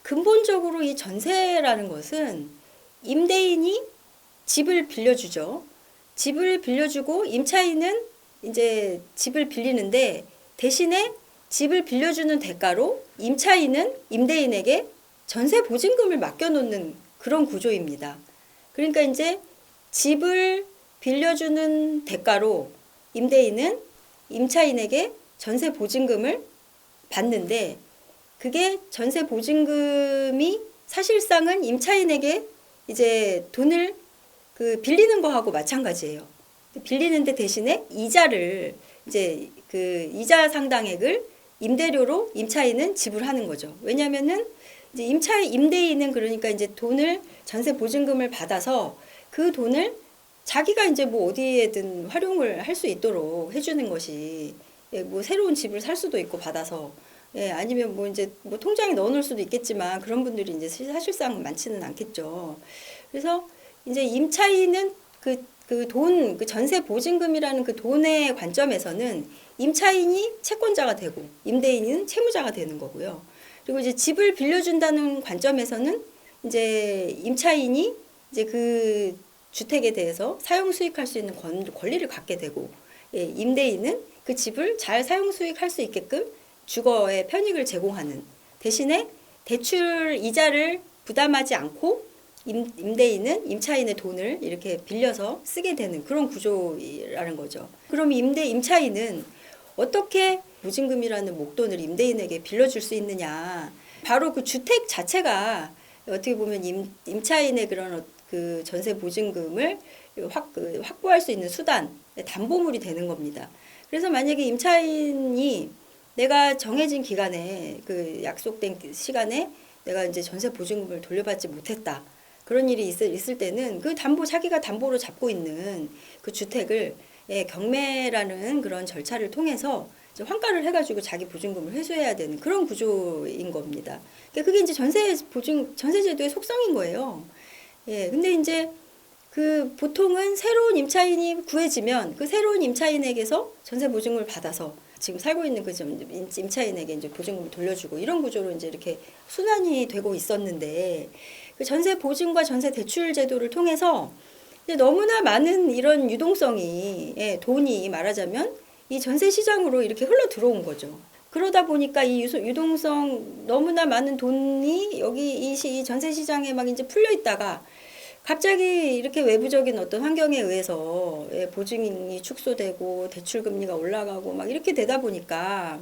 근본적으로 이 전세라는 것은 임대인이 집을 빌려주죠. 집을 빌려주고 임차인은 이제 집을 빌리는데 대신에 집을 빌려주는 대가로 임차인은 임대인에게 전세 보증금을 맡겨놓는 그런 구조입니다. 그러니까 이제 집을 빌려주는 대가로 임대인은 임차인에게 전세 보증금을 받는데 그게 전세 보증금이 사실상은 임차인에게 이제 돈을 빌리는 거하고 마찬가지예요. 빌리는데 대신에 이자를 이제 이자 상당액을 임대료로 임차인은 지불하는 거죠. 왜냐면은 이제 임대인은 그러니까 이제 돈을 전세 보증금을 받아서 그 돈을 자기가 이제 뭐 어디에든 활용을 할 수 있도록 해주는 것이 뭐 새로운 집을 살 수도 있고 받아서 아니면 뭐 이제 뭐 통장에 넣어놓을 수도 있겠지만 그런 분들이 이제 사실상 많지는 않겠죠. 그래서 이제 임차인은 그 전세 보증금이라는 그 돈의 관점에서는 임차인이 채권자가 되고 임대인은 채무자가 되는 거고요. 그리고 이제 집을 빌려준다는 관점에서는 이제 임차인이 이제 그 주택에 대해서 사용 수익할 수 있는 권리를 갖게 되고 임대인은 그 집을 잘 사용 수익할 수 있게끔 주거의 편익을 제공하는 대신에 대출 이자를 부담하지 않고 임대인은 임차인의 돈을 이렇게 빌려서 쓰게 되는 그런 구조라는 거죠. 그럼 임차인은 어떻게 보증금이라는 목돈을 임대인에게 빌려줄 수 있느냐? 바로 그 주택 자체가 어떻게 보면 임차인의 그런 그 전세 보증금을 확보할 수 있는 수단, 담보물이 되는 겁니다. 그래서 만약에 임차인이 내가 정해진 기간에 그 약속된 시간에 내가 이제 전세 보증금을 돌려받지 못했다. 그런 일이 있을 때는 그 자기가 담보로 잡고 있는 그 주택을 경매라는 그런 절차를 통해서 이제 환가를 해가지고 자기 보증금을 회수해야 되는 그런 구조인 겁니다. 그러니까 그게 이제 전세제도의 속성인 거예요. 근데 이제 그 보통은 새로운 임차인이 구해지면 그 새로운 임차인에게서 전세 보증금을 받아서 지금 살고 있는 그 임차인에게 이제 보증금을 돌려주고 이런 구조로 이제 이렇게 순환이 되고 있었는데 그 전세 보증과 전세 대출 제도를 통해서 이제 너무나 많은 이런 유동성이 돈이 말하자면 이 전세 시장으로 이렇게 흘러 들어온 거죠. 그러다 보니까 이 유동성 너무나 많은 돈이 여기 이 전세 시장에 막 이제 풀려 있다가 갑자기 이렇게 외부적인 어떤 환경에 의해서 보증이 축소되고 대출 금리가 올라가고 막 이렇게 되다 보니까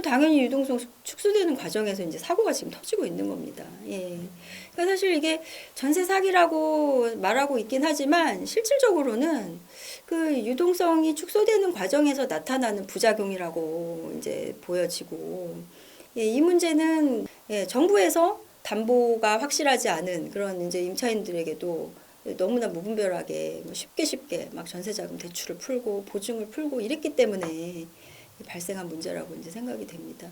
당연히 유동성 축소되는 과정에서 이제 사고가 지금 터지고 있는 겁니다. 그러니까 사실 이게 전세 사기라고 말하고 있긴 하지만 실질적으로는 그 유동성이 축소되는 과정에서 나타나는 부작용이라고 이제 보여지고 이 문제는 정부에서 담보가 확실하지 않은 그런 이제 임차인들에게도 너무나 무분별하게 쉽게 막 전세자금 대출을 풀고 보증을 풀고 이랬기 때문에 발생한 문제라고 이제 생각이 됩니다.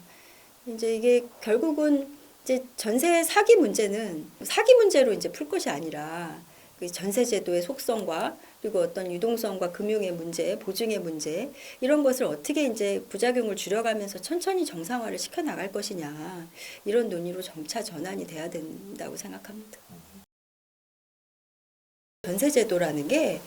이제 이게 결국은 이제 전세 사기 문제는 사기 문제로 이제 풀 것이 아니라 그 전세제도의 속성과 그리고 어떤 유동성과 금융의 문제, 보증의 문제 이런 것을 어떻게 이제 부작용을 줄여가면서 천천히 정상화를 시켜 나갈 것이냐 이런 논의로 점차 전환이 돼야 된다고 생각합니다. 전세제도라는 게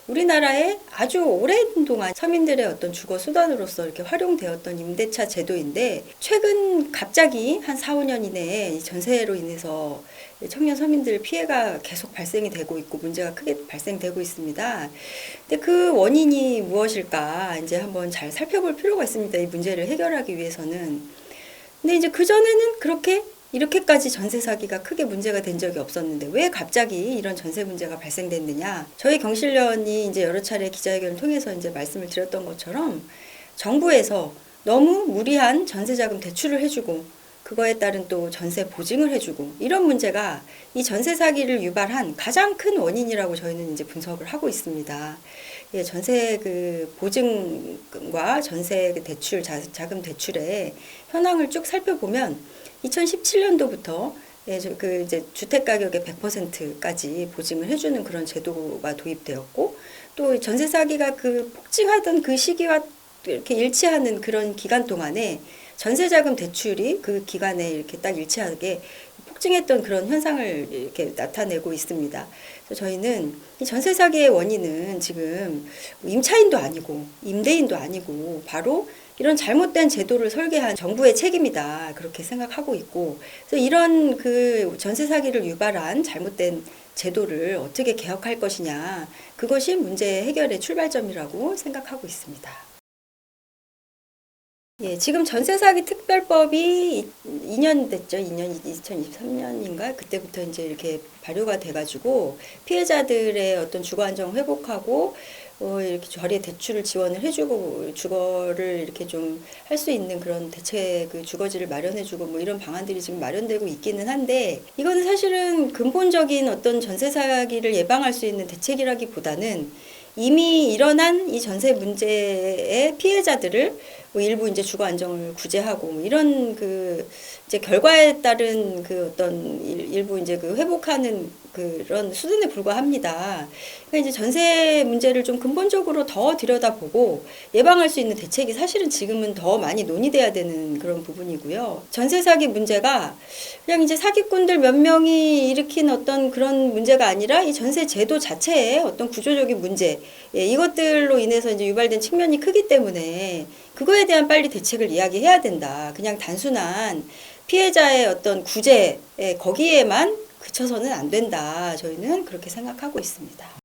우리나라에 아주 오랜 동안 서민들의 어떤 주거 수단으로서 이렇게 활용되었던 임대차 제도인데 최근 갑자기 한 4, 5년 이내에 이 전세로 인해서 청년 서민들 피해가 계속 발생이 되고 있고 문제가 크게 발생되고 있습니다. 근데 그 원인이 무엇일까 이제 한번 잘 살펴볼 필요가 있습니다. 이 문제를 해결하기 위해서는. 근데 이제 그전에는 이렇게까지 전세 사기가 크게 문제가 된 적이 없었는데 왜 갑자기 이런 전세 문제가 발생됐느냐? 저희 경실련이 이제 여러 차례 기자회견을 통해서 이제 말씀을 드렸던 것처럼 정부에서 너무 무리한 전세자금 대출을 해주고 그거에 따른 또 전세 보증을 해주고 이런 문제가 이 전세 사기를 유발한 가장 큰 원인이라고 저희는 이제 분석을 하고 있습니다. 전세 그 보증금과 전세 대출 자금 대출의 현황을 쭉 살펴보면 2017년도부터 예, 그 이제 주택 가격의 100%까지 보증을 해주는 그런 제도가 도입되었고, 또 전세 사기가 그 폭증하던 그 시기와 이렇게 일치하는 그런 기간 동안에 전세자금 대출이 그 기간에 이렇게 딱 일치하게 폭증했던 그런 현상을 이렇게 나타내고 있습니다. 그래서 저희는 이 전세 사기의 원인은 지금 임차인도 아니고 임대인도 아니고 바로 이런 잘못된 제도를 설계한 정부의 책임이다, 그렇게 생각하고 있고, 그래서 이런 그 전세 사기를 유발한 잘못된 제도를 어떻게 개혁할 것이냐, 그것이 문제 해결의 출발점이라고 생각하고 있습니다. 예, 지금 전세 사기 특별법이 2년 됐죠. 2년 2023년인가 그때부터 이제 이렇게 발효가 돼가지고 피해자들의 어떤 주거 안정 회복하고 이렇게 저리에 대출을 지원을 해주고 주거를 이렇게 좀 할 수 있는 그런 대책 그 주거지를 마련해주고 뭐 이런 방안들이 지금 마련되고 있기는 한데, 이거는 사실은 근본적인 어떤 전세 사기를 예방할 수 있는 대책이라기보다는 이미 일어난 이 전세 문제의 피해자들을 뭐 일부 이제 주거 안정을 구제하고 뭐 이런 그 이제 결과에 따른 그 어떤 일부 이제 그 회복하는 그런 수준에 불과합니다. 그러니까 이제 전세 문제를 좀 근본적으로 더 들여다보고 예방할 수 있는 대책이 사실은 지금은 더 많이 논의돼야 되는 그런 부분이고요. 전세 사기 문제가 그냥 이제 사기꾼들 몇 명이 일으킨 어떤 그런 문제가 아니라 이 전세 제도 자체의 어떤 구조적인 문제, 예, 이것들로 인해서 이제 유발된 측면이 크기 때문에 그거에 대한 빨리 대책을 이야기해야 된다. 그냥 단순한 피해자의 어떤 구제, 예, 거기에만 그쳐서는 안 된다. 저희는 그렇게 생각하고 있습니다.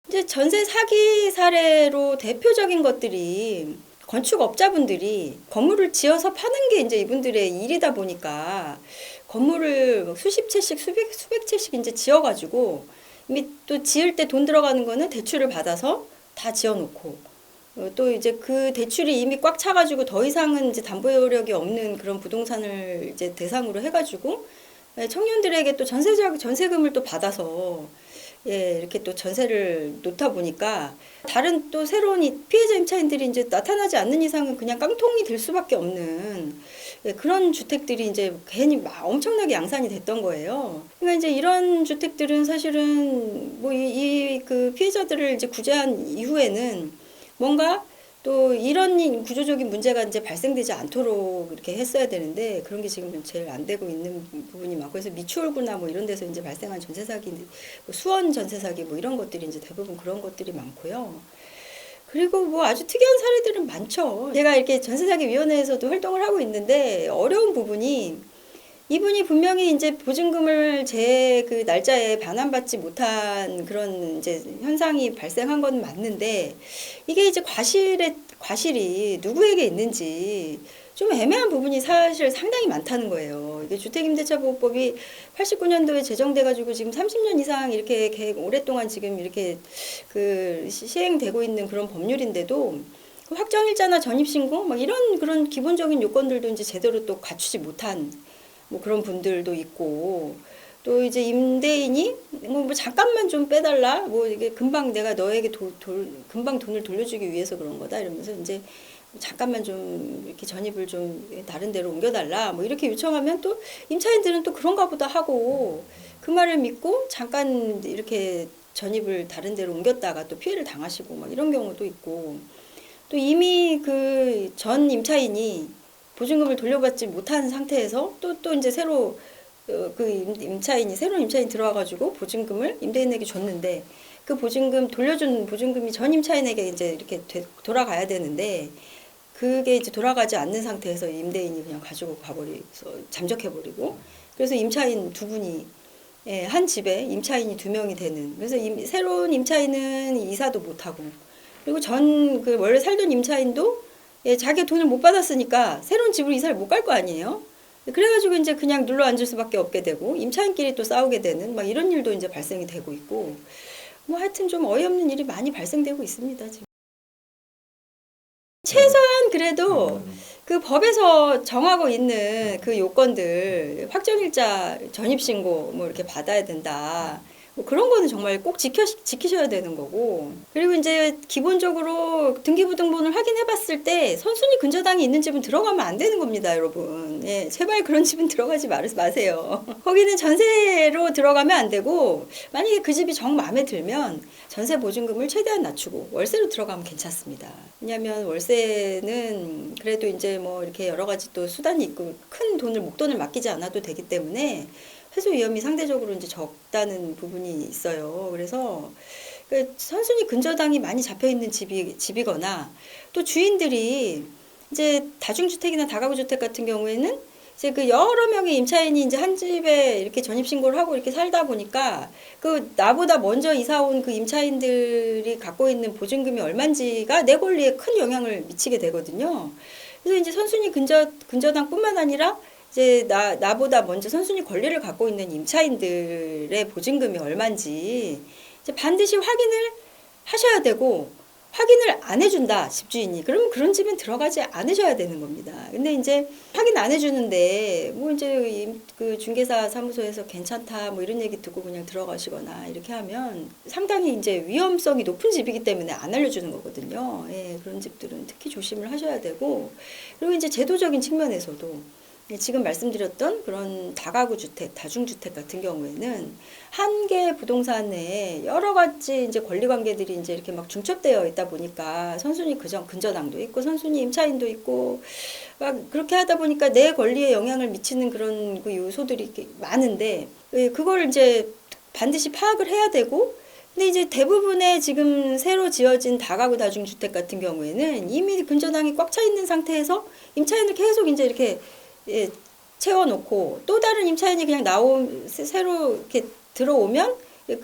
이제 전세 사기 사례로 대표적인 것들이 건축업자분들이 건물을 지어서 파는 게 이제 이분들의 일이다 보니까 건물을 수십 채씩 수백 채씩 이제 지어가지고 이미 또 지을 때 돈 들어가는 거는 대출을 받아서 다 지어놓고, 또 이제 그 대출이 이미 꽉 차가지고 더 이상은 이제 담보력이 없는 그런 부동산을 이제 대상으로 해가지고 청년들에게 또 전세금을 또 받아서, 예, 이렇게 또 전세를 놓다 보니까 다른 또 새로운 피해자 임차인들이 이제 나타나지 않는 이상은 그냥 깡통이 될 수밖에 없는, 예, 그런 주택들이 이제 괜히 막 엄청나게 양산이 됐던 거예요. 그러니까 이제 이런 주택들은 사실은 뭐 그 피해자들을 이제 구제한 이후에는 뭔가 또 이런 구조적인 문제가 이제 발생되지 않도록 이렇게 했어야 되는데, 그런 게 지금 제일 안 되고 있는 부분이 많고, 그래서 미추홀구나 뭐 이런 데서 이제 발생한 전세 사기, 뭐 수원 전세 사기 뭐 이런 것들이 이제 대부분 그런 것들이 많고요. 그리고 뭐 아주 특이한 사례들은 많죠. 제가 이렇게 전세 사기 위원회에서도 활동을 하고 있는데 어려운 부분이, 이분이 분명히 이제 보증금을 제 그 날짜에 반환받지 못한 그런 이제 현상이 발생한 건 맞는데, 이게 이제 과실이 누구에게 있는지 좀 애매한 부분이 사실 상당히 많다는 거예요. 이게 주택임대차보호법이 89년도에 제정돼가지고 지금 30년 이상 이렇게 오랫동안 지금 이렇게 그 시행되고 있는 그런 법률인데도 확정일자나 전입신고 막 이런 그런 기본적인 요건들도 이제 제대로 또 갖추지 못한 뭐 그런 분들도 있고, 또 이제 임대인이 뭐 잠깐만 좀 빼달라, 뭐 이게 금방 내가 너에게 금방 돈을 돌려주기 위해서 그런 거다 이러면서 이제 잠깐만 좀 이렇게 전입을 좀 다른 데로 옮겨달라 뭐 이렇게 요청하면 또 임차인들은 또 그런가 보다 하고 그 말을 믿고 잠깐 이렇게 전입을 다른 데로 옮겼다가 또 피해를 당하시고 막 이런 경우도 있고, 또 이미 그 전 임차인이 보증금을 돌려받지 못한 상태에서 또 이제 새로 그 새로운 임차인이 들어와가지고 보증금을 임대인에게 줬는데, 그 돌려준 보증금이 전 임차인에게 이제 이렇게 돌아가야 되는데, 그게 이제 돌아가지 않는 상태에서 임대인이 그냥 가지고 가버려서 잠적해버리고, 그래서 임차인 두 분이, 예, 한 집에 임차인이 두 명이 되는, 그래서 새로운 임차인은 이사도 못하고, 그리고 그 원래 살던 임차인도, 예, 자기 돈을 못 받았으니까 새로운 집으로 이사를 못 갈 거 아니에요. 그래가지고 이제 그냥 눌러 앉을 수밖에 없게 되고 임차인끼리 또 싸우게 되는 막 이런 일도 이제 발생이 되고 있고, 뭐 하여튼 좀 어이없는 일이 많이 발생되고 있습니다 지금. 최소한 그래도 그 법에서 정하고 있는 그 요건들, 확정일자 전입신고 뭐 이렇게 받아야 된다, 뭐 그런 거는 정말 꼭 지키셔야 되는 거고. 그리고 이제 기본적으로 등기부등본을 확인해 봤을 때 선순위 근저당이 있는 집은 들어가면 안 되는 겁니다, 여러분. 예, 제발 그런 집은 들어가지 마세요. 거기는 전세로 들어가면 안 되고, 만약에 그 집이 정 마음에 들면 전세 보증금을 최대한 낮추고 월세로 들어가면 괜찮습니다. 왜냐하면 월세는 그래도 이제 뭐 이렇게 여러 가지 또 수단이 있고 큰 목돈을 맡기지 않아도 되기 때문에 회수 위험이 상대적으로 이제 적다는 부분이 있어요. 그래서 그 선순위 근저당이 많이 잡혀 있는 집이거나 또 주인들이 이제 다중주택이나 다가구주택 같은 경우에는 이제 그 여러 명의 임차인이 이제 한 집에 이렇게 전입신고를 하고 이렇게 살다 보니까 그 나보다 먼저 이사 온 그 임차인들이 갖고 있는 보증금이 얼마인지가 내 권리에 큰 영향을 미치게 되거든요. 그래서 이제 선순위 근저당뿐만 아니라 이제 나보다 먼저 선순위 권리를 갖고 있는 임차인들의 보증금이 얼마인지 이제 반드시 확인을 하셔야 되고, 확인을 안 해준다, 집주인이. 그러면 그런 집엔 들어가지 않으셔야 되는 겁니다. 근데 이제 확인 안 해주는데, 뭐 이제 그 중개사 사무소에서 괜찮다, 뭐 이런 얘기 듣고 그냥 들어가시거나 이렇게 하면 상당히 이제 위험성이 높은 집이기 때문에 안 알려주는 거거든요. 예, 그런 집들은 특히 조심을 하셔야 되고, 그리고 이제 제도적인 측면에서도 지금 말씀드렸던 그런 다가구 주택, 다중주택 같은 경우에는 한 개 부동산에 여러 가지 이제 권리 관계들이 이제 이렇게 막 중첩되어 있다 보니까 선순위 근저당도 있고 선순위 임차인도 있고 막 그렇게 하다 보니까 내 권리에 영향을 미치는 그런 그 요소들이 많은데 그걸 이제 반드시 파악을 해야 되고, 근데 이제 대부분의 지금 새로 지어진 다가구 다중주택 같은 경우에는 이미 근저당이 꽉 차 있는 상태에서 임차인을 계속 이제 이렇게 채워놓고 또 다른 임차인이 그냥 새로 이렇게 들어오면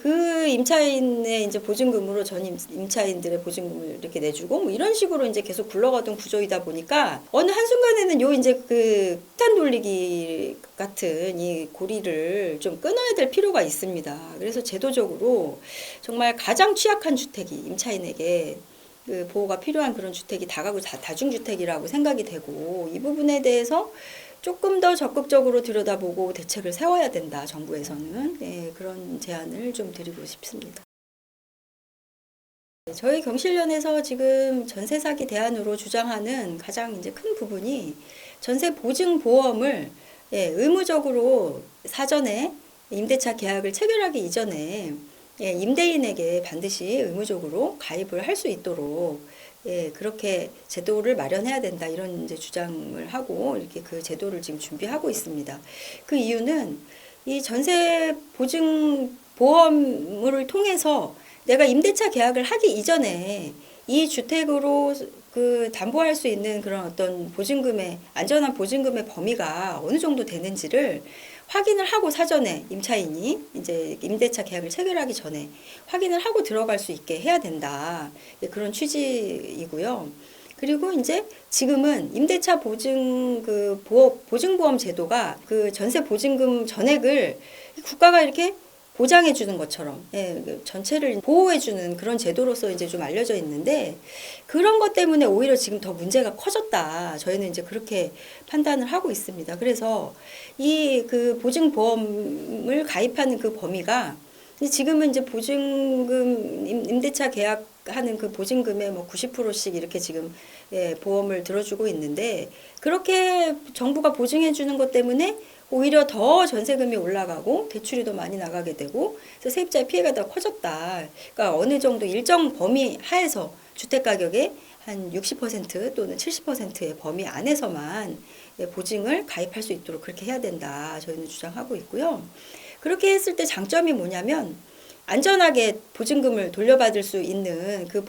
그 임차인의 이제 보증금으로 전 임차인들의 보증금을 이렇게 내주고 뭐 이런 식으로 이제 계속 굴러가던 구조이다 보니까 어느 한순간에는 요 이제 그 폭탄 돌리기 같은 이 고리를 좀 끊어야 될 필요가 있습니다. 그래서 제도적으로 정말 가장 취약한 주택이 임차인에게 그 보호가 필요한 그런 주택이 다가구 다중주택이라고 생각이 되고, 이 부분에 대해서 조금 더 적극적으로 들여다보고 대책을 세워야 된다, 정부에서는. 네, 그런 제안을 좀 드리고 싶습니다. 저희 경실련에서 지금 전세 사기 대안으로 주장하는 가장 이제 큰 부분이 전세 보증 보험을 의무적으로 사전에 임대차 계약을 체결하기 이전에 임대인에게 반드시 의무적으로 가입을 할 수 있도록 그렇게 제도를 마련해야 된다, 이런 이제 주장을 하고 이렇게 그 제도를 지금 준비하고 있습니다. 그 이유는 이 전세 보증 보험을 통해서 내가 임대차 계약을 하기 이전에 이 주택으로 그 담보할 수 있는 그런 어떤 보증금의 안전한 보증금의 범위가 어느 정도 되는지를 확인을 하고 사전에 임차인이 이제 임대차 계약을 체결하기 전에 확인을 하고 들어갈 수 있게 해야 된다, 그런 취지이고요. 그리고 이제 지금은 임대차 보증보험 제도가 그 전세 보증금 전액을 국가가 이렇게 보장해 주는 것처럼 전체를 보호해 주는 그런 제도로서 이제 좀 알려져 있는데, 그런 것 때문에 오히려 지금 더 문제가 커졌다, 저희는 이제 그렇게 판단을 하고 있습니다. 그래서 이 그 보증보험을 가입하는 그 범위가 지금은 이제 보증금 임대차 계약하는 그 보증금의 뭐 90%씩 이렇게 지금 보험을 들어주고 있는데, 그렇게 정부가 보증해 주는 것 때문에 오히려 더 전세금이 올라가고 대출이 더 많이 나가게 되고, 그래서 세입자의 피해가 더 커졌다. 그러니까 어느 정도 일정 범위 하에서 주택 가격의 한 60% 또는 70%의 범위 안에서만 보증을 가입할 수 있도록 그렇게 해야 된다, 저희는 주장하고 있고요. 그렇게 했을 때 장점이 뭐냐면 안전하게 보증금을 돌려받을 수 있는 그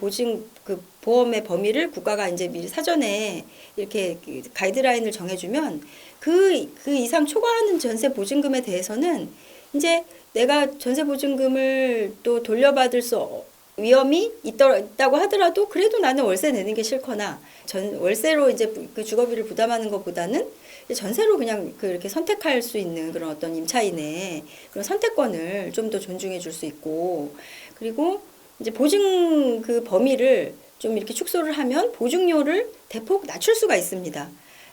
보험의 범위를 국가가 이제 미리 사전에 이렇게 가이드라인을 정해주면 그 이상 초과하는 전세 보증금에 대해서는 이제 내가 전세 보증금을 또 돌려받을 위험이 있다고 하더라도 그래도 나는 월세 내는 게 싫거나 월세로 이제 그 주거비를 부담하는 것보다는 전세로 그냥 이렇게 선택할 수 있는 그런 어떤 임차인의 그런 선택권을 좀 더 존중해 줄 수 있고, 그리고 이제 보증 그 범위를 좀 이렇게 축소를 하면 보증료를 대폭 낮출 수가 있습니다.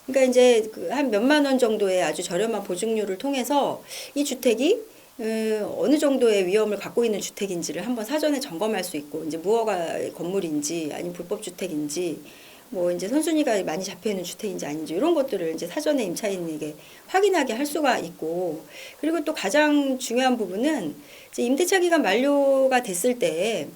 그러니까 이제 한 몇만 원 정도의 아주 저렴한 보증료를 통해서 이 주택이 어느 정도의 위험을 갖고 있는 주택인지를 한번 사전에 점검할 수 있고, 이제 무허가 건물인지 아니면 불법 주택인지, 뭐 이제 선순위가 많이 잡혀 있는 주택인지 아닌지 이런 것들을 이제 사전에 임차인에게 확인하게 할 수가 있고, 그리고 또 가장 중요한 부분은 이제 임대차 기간 만료가 됐을 때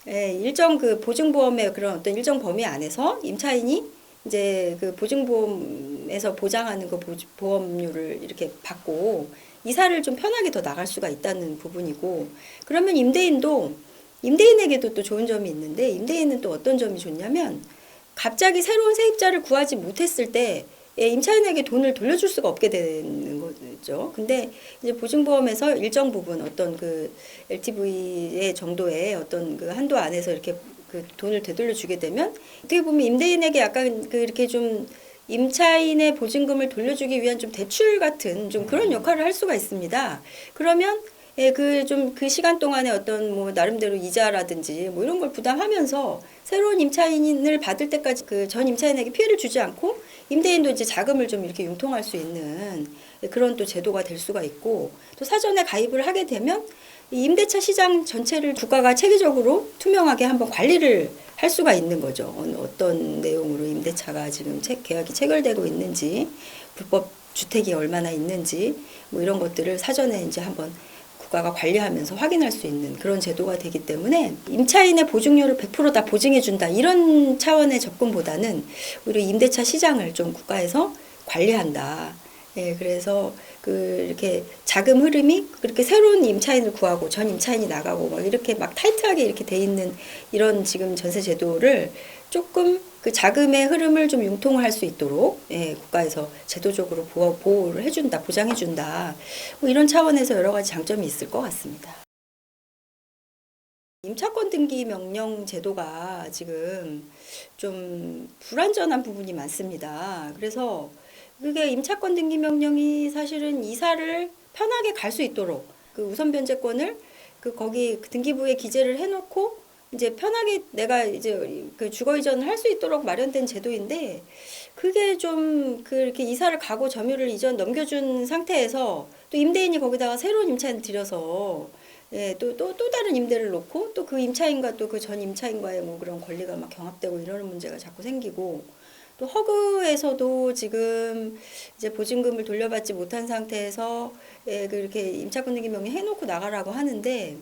일정 그 보증보험의 그런 어떤 일정 범위 안에서 임차인이 이제 그 보증보험에서 보장하는 그 보험료를 이렇게 받고 이사를 좀 편하게 더 나갈 수가 있다는 부분이고, 그러면 임대인에게도 또 좋은 점이 있는데, 임대인은 또 어떤 점이 좋냐면 갑자기 새로운 세입자를 구하지 못했을 때 임차인에게 돈을 돌려줄 수가 없게 되는 거죠. 근데 이제 보증보험에서 일정 부분 어떤 그 LTV의 정도의 어떤 그 한도 안에서 이렇게 그 돈을 되돌려 주게 되면, 어떻게 보면 임대인에게 약간 그 이렇게 좀 임차인의 보증금을 돌려주기 위한 좀 대출 같은 좀 그런 역할을 할 수가 있습니다. 그러면 그 시간 동안에 어떤 뭐 나름대로 이자라든지 뭐 이런 걸 부담하면서 새로운 임차인을 받을 때까지 그 전 임차인에게 피해를 주지 않고 임대인도 이제 자금을 좀 이렇게 융통할 수 있는 그런 또 제도가 될 수가 있고, 또 사전에 가입을 하게 되면 이 임대차 시장 전체를 국가가 체계적으로 투명하게 한번 관리를 할 수가 있는 거죠. 어떤 내용으로 임대차가 지금 계약이 체결되고 있는지, 불법 주택이 얼마나 있는지, 뭐 이런 것들을 사전에 이제 한번 국가가 관리하면서 확인할 수 있는 그런 제도가 되기 때문에 임차인의 보증료를 100%다 보증해준다 이런 차원의 접근보다는 오히려 임대차 시장을 좀 국가에서 관리한다. 그래서 이렇게 자금 흐름이 그렇게 새로운 임차인을 구하고 전 임차인이 나가고 막 이렇게 막 타이트하게 이렇게 돼 있는 이런 지금 전세 제도를 조금 그 자금의 흐름을 좀 융통을 할 수 있도록 국가에서 제도적으로 보호를 해준다, 보장해준다. 뭐 이런 차원에서 여러 가지 장점이 있을 것 같습니다. 임차권 등기 명령 제도가 지금 좀 불완전한 부분이 많습니다. 그래서 그게 임차권 등기 명령이 사실은 이사를 편하게 갈 수 있도록 그 우선 변제권을 거기 등기부에 기재를 해놓고 이제 편하게 내가 이제 그 주거 이전을 할 수 있도록 마련된 제도인데, 그게 좀 그렇게 이사를 가고 점유를 이전 넘겨준 상태에서 또 임대인이 거기다가 새로운 임차인 들여서 또 다른 임대를 놓고 또 그 임차인과 또 그 전 임차인과의 뭐 그런 권리가 막 경합되고 이러는 문제가 자꾸 생기고, 또 허그에서도 지금 이제 보증금을 돌려받지 못한 상태에서 그렇게 임차권 등기 명령 해놓고 나가라고 하는데,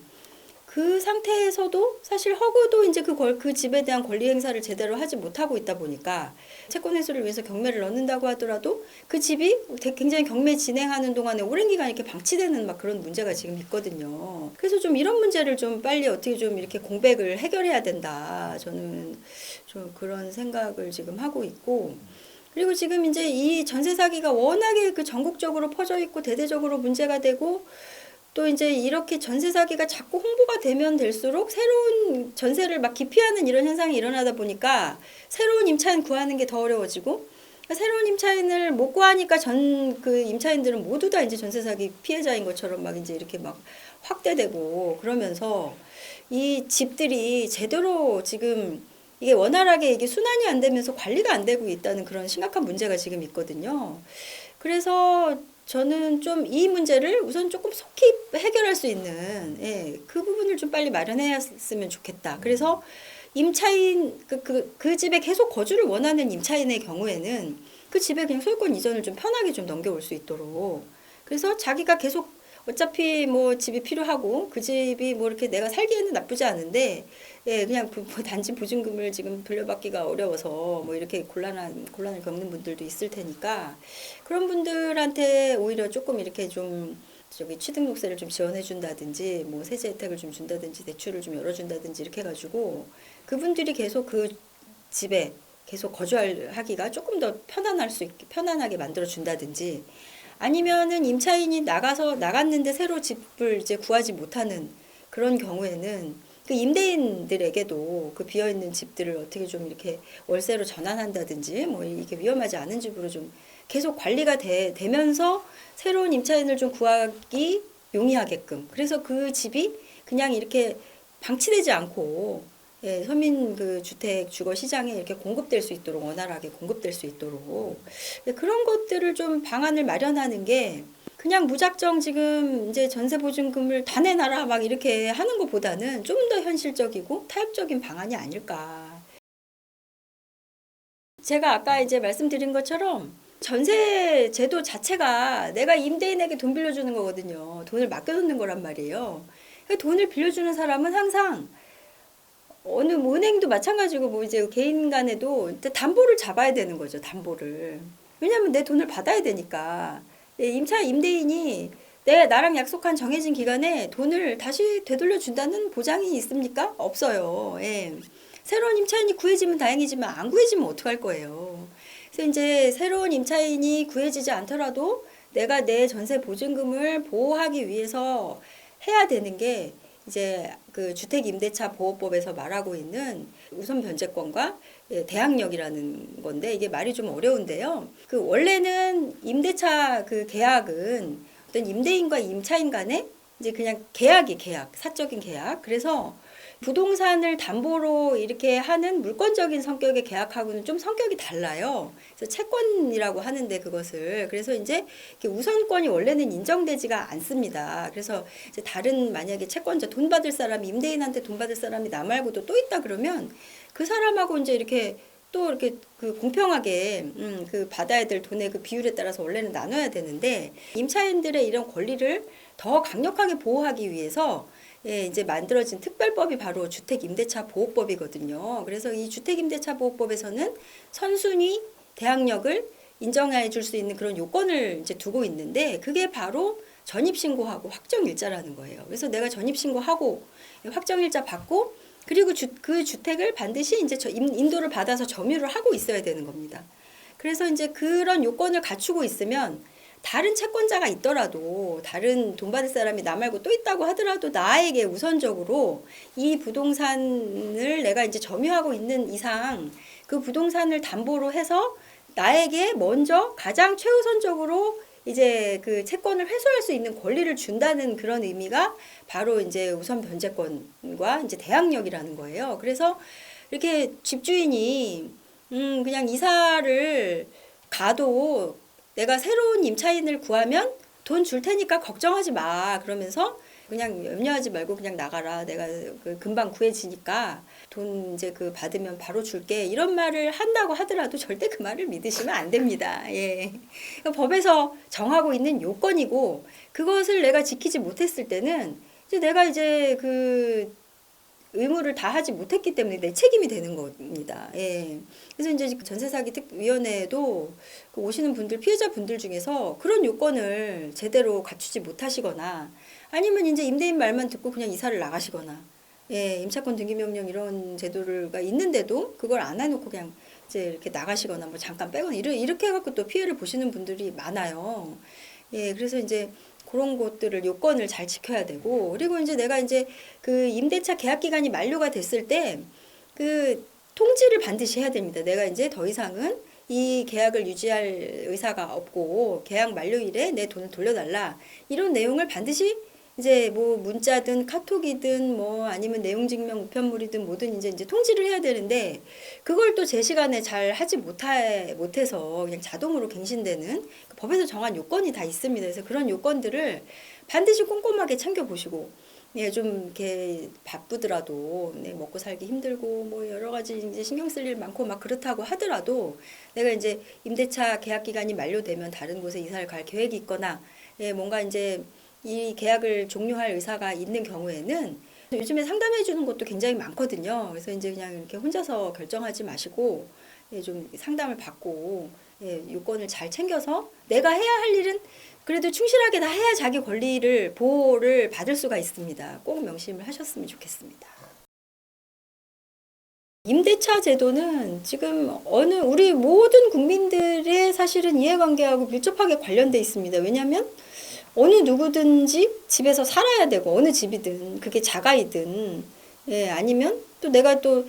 그 상태에서도 사실 허그도 이제 그 집에 대한 권리 행사를 제대로 하지 못하고 있다 보니까 채권 회수를 위해서 경매를 넣는다고 하더라도 그 집이 굉장히 경매 진행하는 동안에 오랜 기간 이렇게 방치되는 막 그런 문제가 지금 있거든요. 그래서 좀 이런 문제를 좀 빨리 어떻게 좀 이렇게 공백을 해결해야 된다. 저는 좀 그런 생각을 지금 하고 있고, 그리고 지금 이제 이 전세 사기가 워낙에 그 전국적으로 퍼져 있고 대대적으로 문제가 되고, 또 이제 이렇게 전세 사기가 자꾸 홍보가 되면 될수록 새로운 전세를 막 기피하는 이런 현상이 일어나다 보니까 새로운 임차인 구하는 게 더 어려워지고, 새로운 임차인을 못 구하니까 그 임차인들은 모두 다 이제 전세 사기 피해자인 것처럼 막 이제 이렇게 막 확대되고, 그러면서 이 집들이 제대로 지금 이게 원활하게 이게 순환이 안 되면서 관리가 안 되고 있다는 그런 심각한 문제가 지금 있거든요. 그래서 저는 좀 이 문제를 우선 조금 속히 해결할 수 있는 그 부분을 좀 빨리 마련했으면 좋겠다. 그래서 임차인 그 집에 계속 거주를 원하는 임차인의 경우에는 그 집에 그냥 소유권 이전을 좀 편하게 좀 넘겨올 수 있도록, 그래서 자기가 계속 어차피 뭐 집이 필요하고 그 집이 뭐 이렇게 내가 살기에는 나쁘지 않은데 그냥 단지 보증금을 지금 돌려받기가 어려워서 뭐 이렇게 곤란을 겪는 분들도 있을 테니까, 그런 분들한테 오히려 조금 이렇게 좀 취등록세를 좀 지원해 준다든지 뭐 세제 혜택을 좀 준다든지 대출을 좀 열어준다든지 이렇게 해가지고 그분들이 계속 그 집에 계속 거주하기가 조금 더 편안하게 만들어 준다든지, 아니면은 임차인이 나갔는데 새로 집을 이제 구하지 못하는 그런 경우에는 그 임대인들에게도 그 비어있는 집들을 어떻게 좀 이렇게 월세로 전환한다든지 뭐 이게 위험하지 않은 집으로 좀 계속 관리가 되면서 새로운 임차인을 좀 구하기 용이하게끔, 그래서 그 집이 그냥 이렇게 방치되지 않고 예, 서민 그 주택 주거 시장에 이렇게 공급될 수 있도록 원활하게 공급될 수 있도록 예, 그런 것들을 좀 방안을 마련하는 게 그냥 무작정 지금 이제 전세 보증금을 다 내놔라 막 이렇게 하는 것보다는 좀 더 현실적이고 타협적인 방안이 아닐까. 제가 아까 이제 말씀드린 것처럼 전세 제도 자체가 내가 임대인에게 돈 빌려주는 거거든요. 돈을 맡겨놓는 거란 말이에요. 돈을 빌려주는 사람은 항상 어느 뭐 은행도 마찬가지고 뭐 이제 개인 간에도 담보를 잡아야 되는 거죠. 담보를. 왜냐하면 내 돈을 받아야 되니까. 임대인이 내가 나랑 약속한 정해진 기간에 돈을 다시 되돌려 준다는 보장이 있습니까? 없어요. 예. 새로운 임차인이 구해지면 다행이지만 안 구해지면 어떡할 거예요. 그래서 이제 새로운 임차인이 구해지지 않더라도 내가 내 전세 보증금을 보호하기 위해서 해야 되는 게 이제 그 주택임대차 보호법에서 말하고 있는 우선 변제권과 대항력이라는 건데 이게 말이 좀 어려운데요. 그 원래는 임대차 그 계약은 어떤 임대인과 임차인 간에 이제 그냥 계약, 사적인 계약. 그래서 부동산을 담보로 이렇게 하는 물권적인 성격의 계약하고는 좀 성격이 달라요. 그래서 채권이라고 하는데 그것을 그래서 이제 우선권이 원래는 인정되지가 않습니다. 그래서 이제 다른 만약에 채권자 돈 받을 사람이 임대인한테 돈 받을 사람이 나 말고도 또 있다 그러면 그 사람하고 이제 이렇게 또 이렇게 그 공평하게 그 받아야 될 돈의 그 비율에 따라서 원래는 나눠야 되는데 임차인들의 이런 권리를 더 강력하게 보호하기 위해서 예, 이제 만들어진 특별법이 바로 주택임대차 보호법이거든요. 그래서 이 주택임대차 보호법에서는 선순위 대항력을 인정해 줄 수 있는 그런 요건을 이제 두고 있는데 그게 바로 전입신고하고 확정일자라는 거예요. 그래서 내가 전입신고하고 확정일자 받고 그리고 그 주택을 반드시 이제 인도를 받아서 점유를 하고 있어야 되는 겁니다. 그래서 이제 그런 요건을 갖추고 있으면 다른 채권자가 있더라도 다른 돈 받을 사람이 나 말고 또 있다고 하더라도 나에게 우선적으로 이 부동산을 내가 이제 점유하고 있는 이상 그 부동산을 담보로 해서 나에게 먼저 가장 최우선적으로 이제 그 채권을 회수할 수 있는 권리를 준다는 그런 의미가 바로 이제 우선 변제권과 이제 대항력이라는 거예요. 그래서 이렇게 집주인이 그냥 이사를 가도 내가 새로운 임차인을 구하면 돈 줄 테니까 걱정하지 마. 그러면서 그냥 염려하지 말고 그냥 나가라. 내가 그 금방 구해지니까 돈 이제 그 받으면 바로 줄게. 이런 말을 한다고 하더라도 절대 그 말을 믿으시면 안 됩니다. 예. 법에서 정하고 있는 요건이고 그것을 내가 지키지 못했을 때는 이제 내가 이제 그 의무를 다하지 못했기 때문에 내 책임이 되는 겁니다. 예. 그래서 이제 전세사기 특위원회에도 그 오시는 분들, 피해자분들 중에서 그런 요건을 제대로 갖추지 못하시거나 아니면 이제 임대인 말만 듣고 그냥 이사를 나가시거나 예, 임차권 등기명령 이런 제도가 있는데도 그걸 안 해놓고 그냥 이제 이렇게 나가시거나 뭐 잠깐 빼거나 이렇게 해갖고 또 피해를 보시는 분들이 많아요. 예, 그래서 이제 그런 것들을 요건을 잘 지켜야 되고 그리고 이제 내가 이제 그 임대차 계약 기간이 만료가 됐을 때 그 통지를 반드시 해야 됩니다. 내가 이제 더 이상은 이 계약을 유지할 의사가 없고 계약 만료일에 내 돈을 돌려달라 이런 내용을 반드시 이제 뭐 문자든 카톡이든 뭐 아니면 내용 증명 우편물이든 뭐든 이제 통지를 해야 되는데 그걸 또 제 시간에 잘 하지 못해서 그냥 자동으로 갱신되는 법에서 정한 요건이 다 있습니다. 그래서 그런 요건들을 반드시 꼼꼼하게 챙겨 보시고 예, 좀 이렇게 바쁘더라도 네, 먹고 살기 힘들고 뭐 여러 가지 이제 신경 쓸 일 많고 막 그렇다고 하더라도 내가 이제 임대차 계약 기간이 만료되면 다른 곳에 이사를 갈 계획이 있거나 예, 뭔가 이제 이 계약을 종료할 의사가 있는 경우에는 요즘에 상담해 주는 것도 굉장히 많거든요. 그래서 이제 그냥 이렇게 혼자서 결정하지 마시고 예, 좀 상담을 받고 예, 요건을 잘 챙겨서 내가 해야 할 일은 그래도 충실하게 다 해야 자기 권리를 보호를 받을 수가 있습니다. 꼭 명심을 하셨으면 좋겠습니다. 임대차 제도는 지금 우리 모든 국민들의 사실은 이해관계하고 밀접하게 관련돼 있습니다. 왜냐하면 어느 누구든지 집에서 살아야 되고 어느 집이든 그게 자가이든 예, 아니면 또 내가 또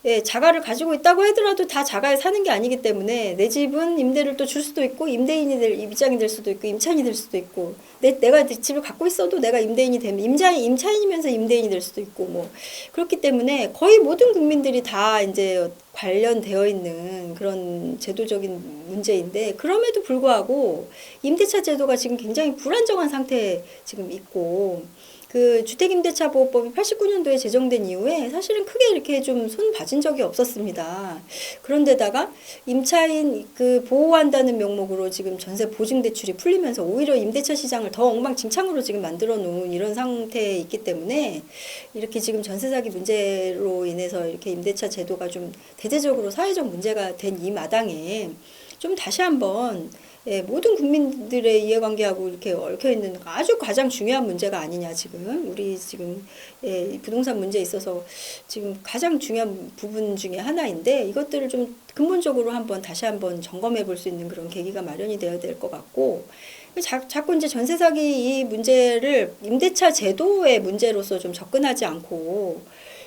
예, 자가를 가지고 있다고 하더라도 다 자가에 사는 게 아니기 때문에 내 집은 임대를 또 줄 수도 있고 임대인이 될 입장이 될 수도 있고 임차인이 될 수도 있고 내가 집을 갖고 있어도 내가 임대인이 되면 임차인이면서 임대인이 될 수도 있고 뭐 그렇기 때문에 거의 모든 국민들이 다 이제 관련되어 있는 그런 제도적인 문제인데 그럼에도 불구하고 임대차 제도가 지금 굉장히 불안정한 상태에 지금 있고 그 주택임대차보호법이 89년도에 제정된 이후에 사실은 크게 이렇게 좀 손 봐진 적이 없었습니다. 그런데다가 임차인 그 보호한다는 명목으로 지금 전세 보증 대출이 풀리면서 오히려 임대차 시장을 더 엉망진창으로 지금 만들어 놓은 이런 상태에 있기 때문에 이렇게 지금 전세 사기 문제로 인해서 이렇게 임대차 제도가 좀 대대적으로 사회적 문제가 된 이 마당에 좀 다시 한번 예, 모든 국민들의 이해관계하고 이렇게 얽혀 있는 아주 가장 중요한 문제가 아니냐 지금 우리 지금 예, 부동산 문제에 있어서 지금 가장 중요한 부분 중에 하나인데 이것들을 좀 근본적으로 한번 다시 한번 점검해 볼 수 있는 그런 계기가 마련이 되어야 될 것 같고 자꾸 이제 전세 사기 이 문제를 임대차 제도의 문제로서 좀 접근하지 않고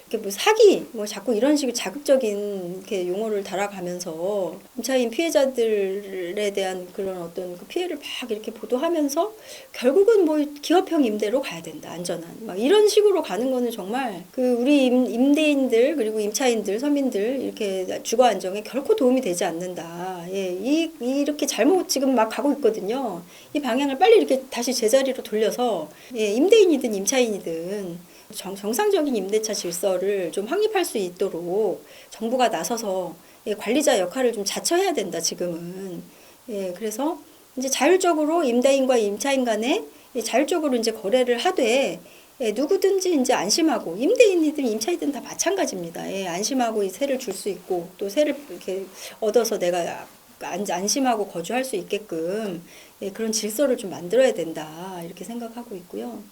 이렇게 뭐 사기 뭐 자꾸 이런 식의 자극적인 이렇게 용어를 달아가면서 임차인 피해자들에 대한 그런 어떤 그 피해를 막 이렇게 보도하면서 결국은 뭐 기업형 임대로 가야 된다 안전한 막 이런 식으로 가는 거는 정말 그 우리 임대인들 그리고 임차인들 서민들 이렇게 주거 안정에 결코 도움이 되지 않는다. 예, 이렇게 잘못 지금 막 가고 있거든요. 이 방향을 빨리 이렇게 다시 제자리로 돌려서 예, 임대인이든 임차인이든 정상적인 임대차 질서를 좀 확립할 수 있도록 정부가 나서서 예, 관리자 역할을 좀 자처해야 된다, 지금은. 예, 그래서 이제 자율적으로 임대인과 임차인 간에 예, 자율적으로 이제 거래를 하되 예, 누구든지 이제 안심하고 임대인이든 임차인이든 다 마찬가지입니다. 예, 안심하고 이 세를 줄 수 있고 또 세를 이렇게 얻어서 내가 안심하고 거주할 수 있게끔 예, 그런 질서를 좀 만들어야 된다 이렇게 생각하고 있고요.